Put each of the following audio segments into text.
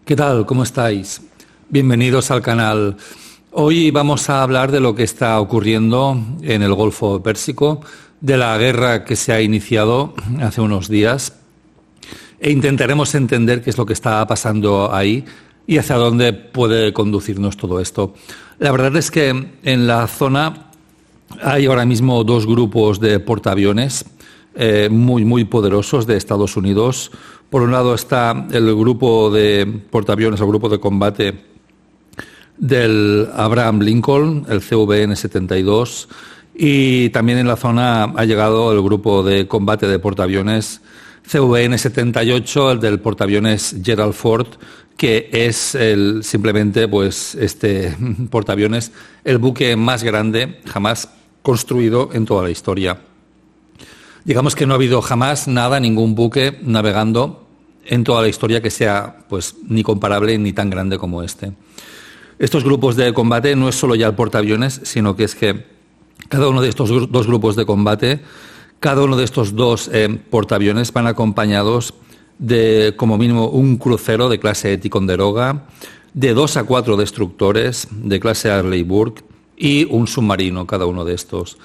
¿Qué tal? ¿Cómo estáis? Bienvenidos al canal. Hoy vamos a hablar de lo que está ocurriendo en el Golfo Pérsico, de la guerra que se ha iniciado hace unos días e intentaremos entender qué es lo que está pasando ahí y hacia dónde puede conducirnos todo esto. La verdad es que en la zona hay ahora mismo dos grupos de portaaviones muy poderosos de Estados Unidos. Por un lado está el grupo de portaaviones, el grupo de combate del Abraham Lincoln, el CVN-72, y también en la zona ha llegado el grupo de combate de portaaviones CVN-78, el del portaaviones Gerald Ford, que es simplemente este portaaviones, el buque más grande jamás construido en toda la historia. Digamos que no ha habido jamás ningún buque navegando en toda la historia que sea ni comparable ni tan grande como este. Estos grupos de combate no es solo ya el portaaviones, sino que es que cada uno de estos dos grupos de combate, cada uno de estos dos portaaviones van acompañados de como mínimo un crucero de clase Ticonderoga, de 2 a 4 destructores de clase Arleigh Burke y un submarino, cada uno de estos.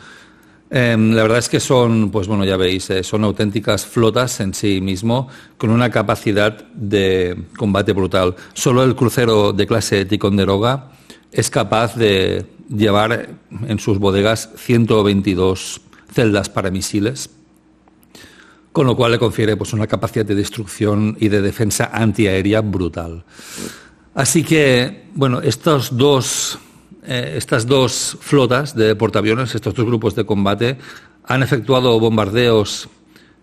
La verdad es que son, ya veis, son auténticas flotas en sí mismo, con una capacidad de combate brutal. Solo el crucero de clase Ticonderoga es capaz de llevar en sus bodegas 122 celdas para misiles, con lo cual le confiere una capacidad de destrucción y de defensa antiaérea brutal. Así que, estas dos flotas de portaaviones, estos dos grupos de combate, han efectuado bombardeos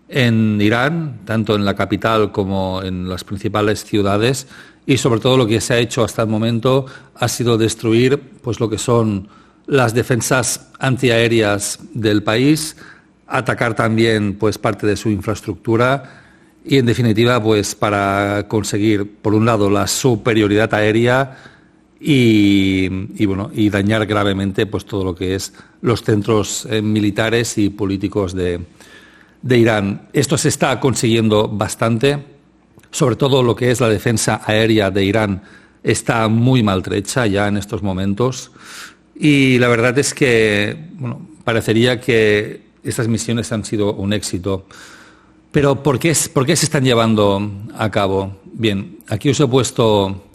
en Irán, tanto en la capital como en las principales ciudades, y sobre todo lo que se ha hecho hasta el momento ha sido destruir lo que son las defensas antiaéreas del país, atacar también parte de su infraestructura y, en definitiva, para conseguir, por un lado, la superioridad aérea y dañar gravemente todo lo que es los centros militares y políticos de Irán. Esto se está consiguiendo bastante, sobre todo lo que es la defensa aérea de Irán está muy maltrecha ya en estos momentos y la verdad es que parecería que estas misiones han sido un éxito. Pero ¿por qué se están llevando a cabo? Bien, aquí os he puesto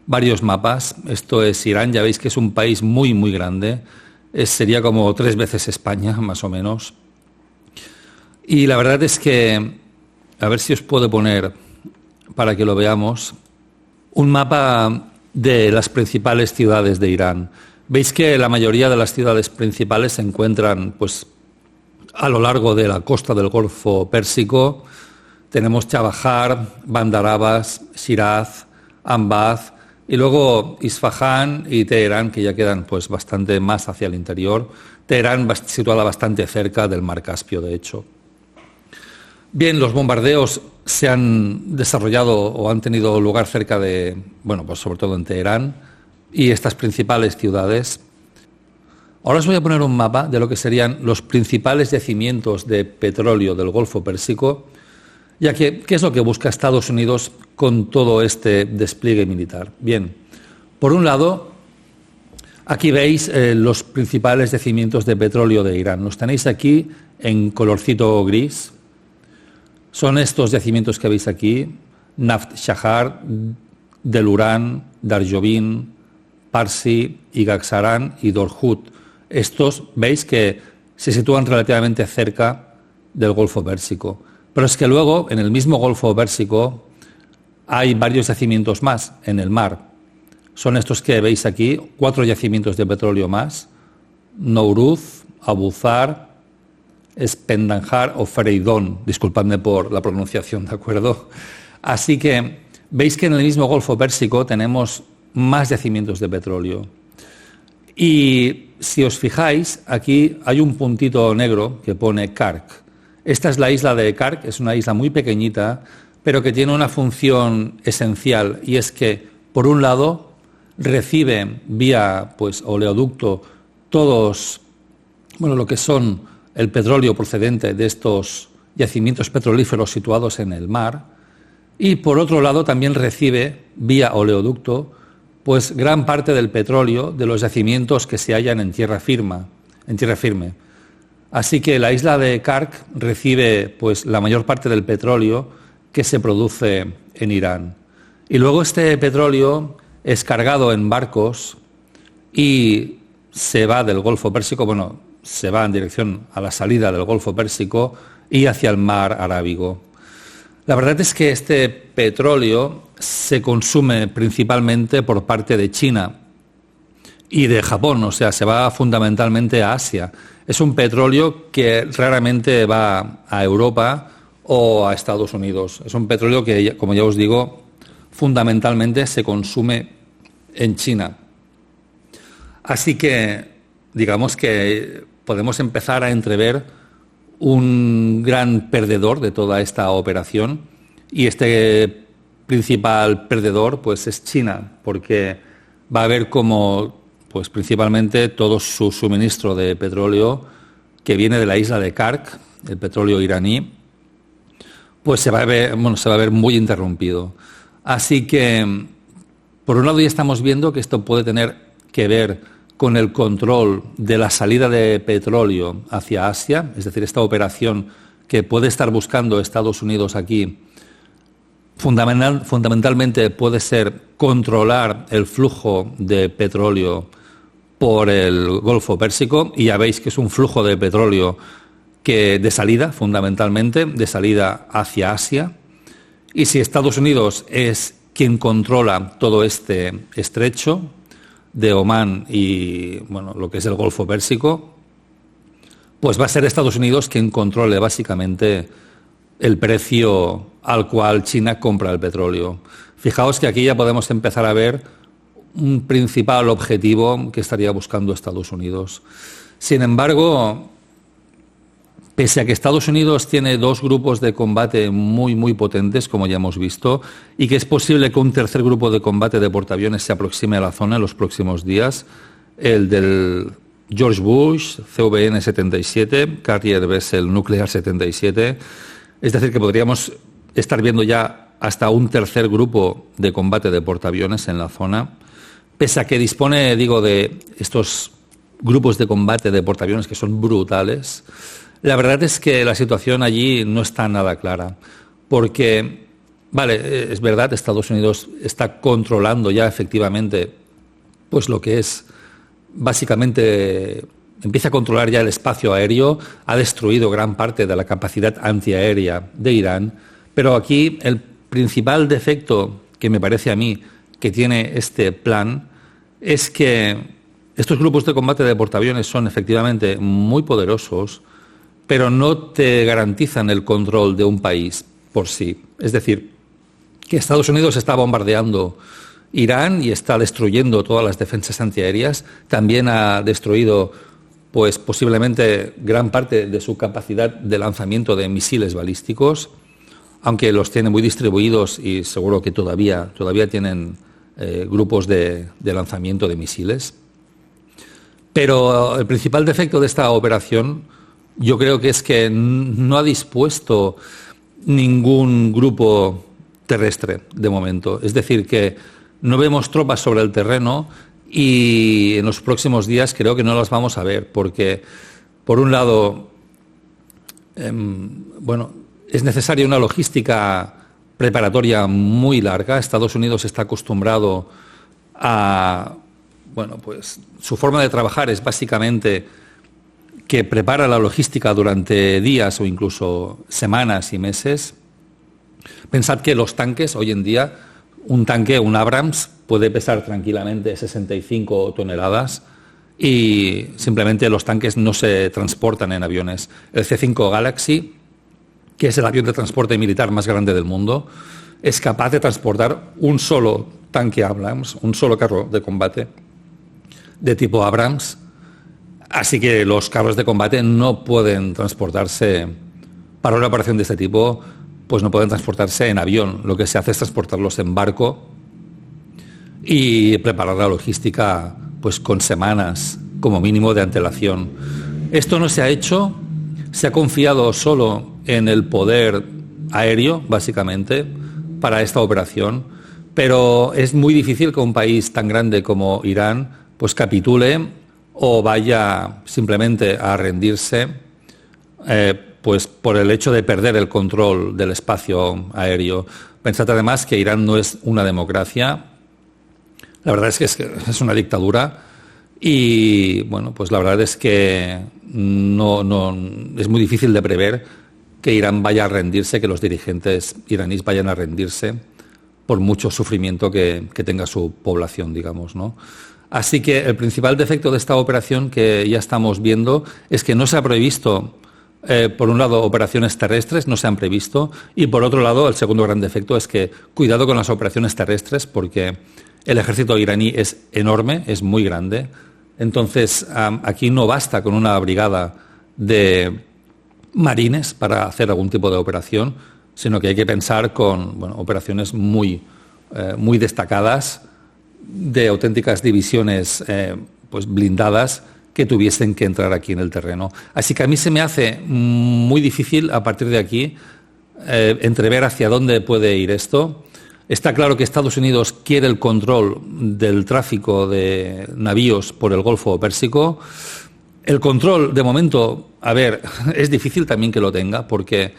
varios mapas. Esto es Irán, ya veis que es un país muy grande. Sería como 3 veces España, más o menos. Y la verdad es que, a ver si os puedo poner, para que lo veamos, un mapa de las principales ciudades de Irán. Veis que la mayoría de las ciudades principales se encuentran a lo largo de la costa del Golfo Pérsico. Tenemos Chabahar, Bandar Abbas, Shiraz, Anbaz y luego Isfahán y Teherán, que ya quedan bastante más hacia el interior. Teherán situada bastante cerca del Mar Caspio, de hecho. Bien, los bombardeos se han desarrollado o han tenido lugar cerca de, sobre todo en Teherán y estas principales ciudades. Ahora os voy a poner un mapa de lo que serían los principales yacimientos de petróleo del Golfo Pérsico, ya que, ¿qué es lo que busca Estados Unidos con todo este despliegue militar? Bien, por un lado, aquí veis los principales yacimientos de petróleo de Irán. Los tenéis aquí en colorcito gris. Son estos yacimientos que veis aquí: Naft Shahar, Delurán, Darjovin, Parsi, Igaxarán y Dorhut. Estos veis que se sitúan relativamente cerca del Golfo Pérsico. Pero es que luego, en el mismo Golfo Pérsico, hay varios yacimientos más en el mar. Son estos que veis aquí, 4 yacimientos de petróleo más: Nouruz, Abu Zar, Espendanjar o Freidón. Disculpadme por la pronunciación, ¿de acuerdo? Así que veis que en el mismo Golfo Pérsico tenemos más yacimientos de petróleo. Y si os fijáis, aquí hay un puntito negro que pone Kark. Esta es la isla de Kark, es una isla muy pequeñita, pero que tiene una función esencial, y es que, por un lado, recibe vía oleoducto todos, lo que son el petróleo procedente de estos yacimientos petrolíferos situados en el mar, y por otro lado también recibe vía oleoducto pues gran parte del petróleo de los yacimientos que se hallan en tierra firme. Así que la isla de Kark recibe pues la mayor parte del petróleo que se produce en Irán. Y luego este petróleo es cargado en barcos y se va del Golfo Pérsico, se va en dirección a la salida del Golfo Pérsico y hacia el mar Arábigo. La verdad es que este petróleo se consume principalmente por parte de China y de Japón, o sea, se va fundamentalmente a Asia. Es un petróleo que raramente va a Europa o a Estados Unidos. Es un petróleo que, como ya os digo, fundamentalmente se consume en China. Así que, digamos que podemos empezar a entrever un gran perdedor de toda esta operación, y este principal perdedor pues es China, porque va a ver como pues principalmente todo su suministro de petróleo que viene de la isla de Kark, el petróleo iraní, pues se va a ver muy interrumpido. Así que, por un lado, ya estamos viendo que esto puede tener que ver con el control de la salida de petróleo hacia Asia, es decir, esta operación que puede estar buscando Estados Unidos aquí, fundamentalmente puede ser controlar el flujo de petróleo por el Golfo Pérsico, y ya veis que es un flujo de petróleo que de salida, fundamentalmente, de salida hacia Asia. Y si Estados Unidos es quien controla todo este estrecho de Omán y lo que es el Golfo Pérsico, pues va a ser Estados Unidos quien controle básicamente el precio al cual China compra el petróleo. Fijaos que aquí ya podemos empezar a ver un principal objetivo que estaría buscando Estados Unidos. Sin embargo, pese a que Estados Unidos tiene dos grupos de combate muy, muy potentes, como ya hemos visto, y que es posible que un tercer grupo de combate de portaaviones se aproxime a la zona en los próximos días, el del George Bush, CVN-77, Carrier Vessel Nuclear 77, es decir, que podríamos estar viendo ya hasta un tercer grupo de combate de portaaviones en la zona, pese a que dispone, de estos grupos de combate de portaaviones que son brutales. La verdad es que la situación allí no está nada clara, porque, es verdad, Estados Unidos está controlando ya efectivamente pues lo que es, básicamente, empieza a controlar ya el espacio aéreo, ha destruido gran parte de la capacidad antiaérea de Irán, pero aquí el principal defecto que me parece a mí que tiene este plan es que estos grupos de combate de portaaviones son efectivamente muy poderosos, pero no te garantizan el control de un país por sí. Es decir, que Estados Unidos está bombardeando Irán y está destruyendo todas las defensas antiaéreas. También ha destruido, pues posiblemente, gran parte de su capacidad de lanzamiento de misiles balísticos, aunque los tiene muy distribuidos y seguro que todavía tienen grupos de lanzamiento de misiles. Pero el principal defecto de esta operación, yo creo que es que no ha dispuesto ningún grupo terrestre de momento. Es decir, que no vemos tropas sobre el terreno y en los próximos días creo que no las vamos a ver porque, por un lado, es necesaria una logística preparatoria muy larga. Estados Unidos está acostumbrado a... su forma de trabajar es básicamente que prepara la logística durante días o incluso semanas y meses. Pensad que los tanques, hoy en día, un tanque, un Abrams, puede pesar tranquilamente 65 toneladas y simplemente los tanques no se transportan en aviones. El C-5 Galaxy, que es el avión de transporte militar más grande del mundo, es capaz de transportar un solo tanque Abrams, un solo carro de combate de tipo Abrams. Así que los carros de combate no pueden transportarse, para una operación de este tipo, pues no pueden transportarse en avión. Lo que se hace es transportarlos en barco y preparar la logística pues con semanas como mínimo de antelación. Esto no se ha hecho, se ha confiado solo en el poder aéreo, básicamente, para esta operación, pero es muy difícil que un país tan grande como Irán pues capitule o vaya simplemente a rendirse pues por el hecho de perder el control del espacio aéreo. Pensad además que Irán no es una democracia, la verdad es que es una dictadura y bueno, pues la verdad es que no es muy difícil de prever que Irán vaya a rendirse, que los dirigentes iraníes vayan a rendirse por mucho sufrimiento que tenga su población, digamos, ¿no? Así que el principal defecto de esta operación que ya estamos viendo es que no se ha previsto, por un lado, operaciones terrestres, no se han previsto, y por otro lado, el segundo gran defecto es que cuidado con las operaciones terrestres porque el ejército iraní es enorme, es muy grande. Entonces, aquí no basta con una brigada de marines para hacer algún tipo de operación, sino que hay que pensar con operaciones muy destacadas, de auténticas divisiones pues blindadas que tuviesen que entrar aquí en el terreno. Así que a mí se me hace muy difícil a partir de aquí entrever hacia dónde puede ir esto. Está claro que Estados Unidos quiere el control del tráfico de navíos por el Golfo Pérsico. El control, de momento, es difícil también que lo tenga, porque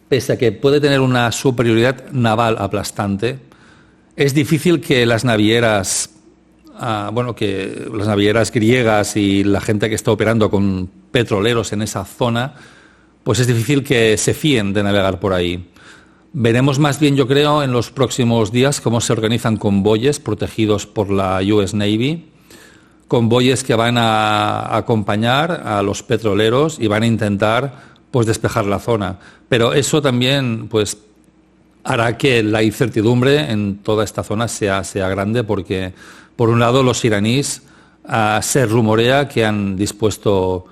pese a que puede tener una superioridad naval aplastante, es difícil que las navieras, que las navieras griegas y la gente que está operando con petroleros en esa zona, pues es difícil que se fíen de navegar por ahí. Veremos más bien, yo creo, en los próximos días cómo se organizan convoyes protegidos por la US Navy, convoyes que van a acompañar a los petroleros y van a intentar pues despejar la zona. Pero eso también pues hará que la incertidumbre en toda esta zona sea grande, porque por un lado los iraníes se rumorea que han dispuesto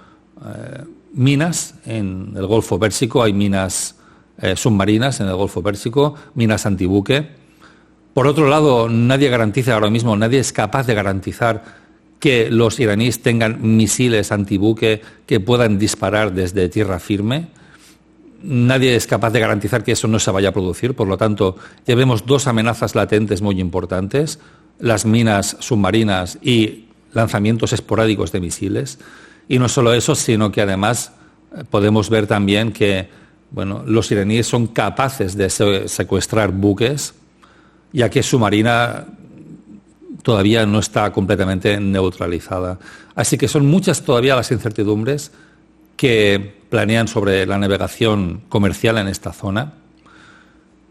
minas en el Golfo Pérsico, hay minas submarinas en el Golfo Pérsico, minas antibuque. Por otro lado, nadie garantiza ahora mismo, nadie es capaz de garantizar que los iraníes tengan misiles antibuque que puedan disparar desde tierra firme. Nadie es capaz de garantizar que eso no se vaya a producir. Por lo tanto, ya vemos dos amenazas latentes muy importantes: las minas submarinas y lanzamientos esporádicos de misiles. Y no solo eso, sino que además podemos ver también que los iraníes son capaces de secuestrar buques, ya que su marina todavía no está completamente neutralizada. Así que son muchas todavía las incertidumbres que planean sobre la navegación comercial en esta zona.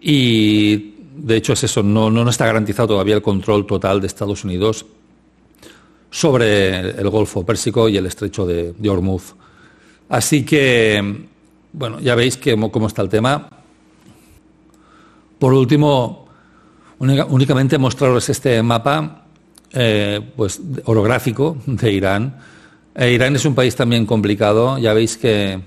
Y de hecho es eso, no está garantizado todavía el control total de Estados Unidos sobre el Golfo Pérsico y el Estrecho de Hormuz. Así que, ya veis cómo está el tema. Por último, únicamente mostraros este mapa orográfico de Irán. Irán es un país también complicado. Ya veis que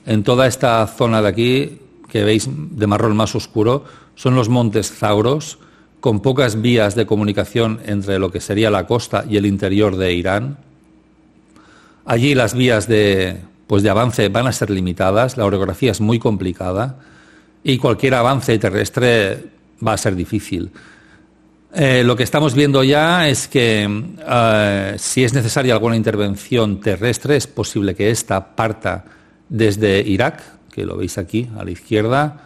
en toda esta zona de aquí, que veis de marrón más oscuro, son los montes Zagros, con pocas vías de comunicación entre lo que sería la costa y el interior de Irán. Allí las vías de avance van a ser limitadas, la orografía es muy complicada y cualquier avance terrestre va a ser difícil. Lo que estamos viendo ya es que si es necesaria alguna intervención terrestre, es posible que esta parta desde Irak, que lo veis aquí a la izquierda,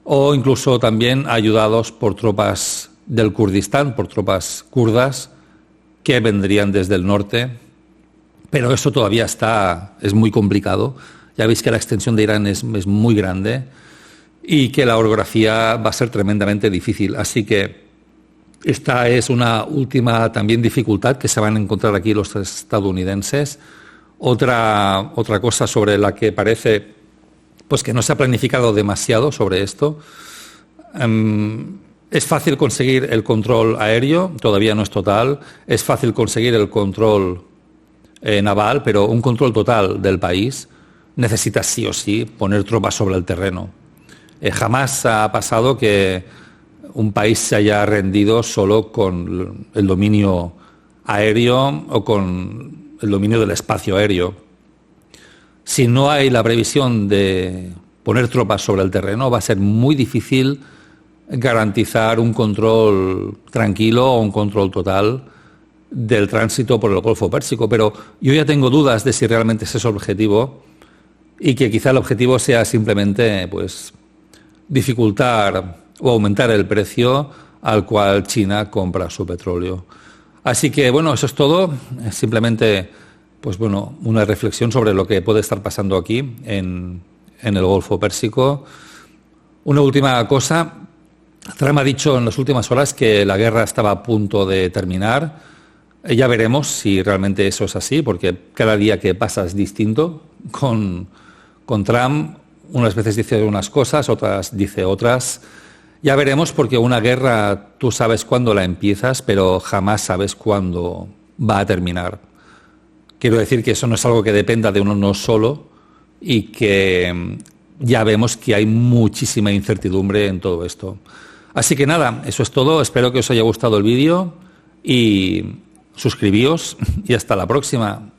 o incluso también ayudados por tropas del Kurdistán, por tropas kurdas que vendrían desde el norte. Pero eso todavía es muy complicado. Ya veis que la extensión de Irán es muy grande y que la orografía va a ser tremendamente difícil. Así que esta es una última también dificultad que se van a encontrar aquí los estadounidenses. Otra cosa sobre la que parece que no se ha planificado demasiado sobre esto. Es fácil conseguir el control aéreo, todavía no es total. Es fácil conseguir el control naval, pero un control total del país necesita sí o sí poner tropas sobre el terreno. Jamás ha pasado que un país se haya rendido solo con el dominio aéreo o con el dominio del espacio aéreo. Si no hay la previsión de poner tropas sobre el terreno, va a ser muy difícil garantizar un control tranquilo o un control total del tránsito por el Golfo Pérsico. Pero yo ya tengo dudas de si realmente ese es el objetivo y que quizá el objetivo sea simplemente pues dificultar o aumentar el precio al cual China compra su petróleo. Así que, bueno, eso es todo. Simplemente, pues bueno, una reflexión sobre lo que puede estar pasando aquí en el Golfo Pérsico. Una última cosa. Trump ha dicho en las últimas horas que la guerra estaba a punto de terminar. Ya veremos si realmente eso es así, porque cada día que pasa es distinto. Con Trump, unas veces dice unas cosas, otras dice otras. Ya veremos, porque una guerra tú sabes cuándo la empiezas, pero jamás sabes cuándo va a terminar. Quiero decir que eso no es algo que dependa de uno solo y que ya vemos que hay muchísima incertidumbre en todo esto. Así que nada, eso es todo. Espero que os haya gustado el vídeo y suscribíos y hasta la próxima.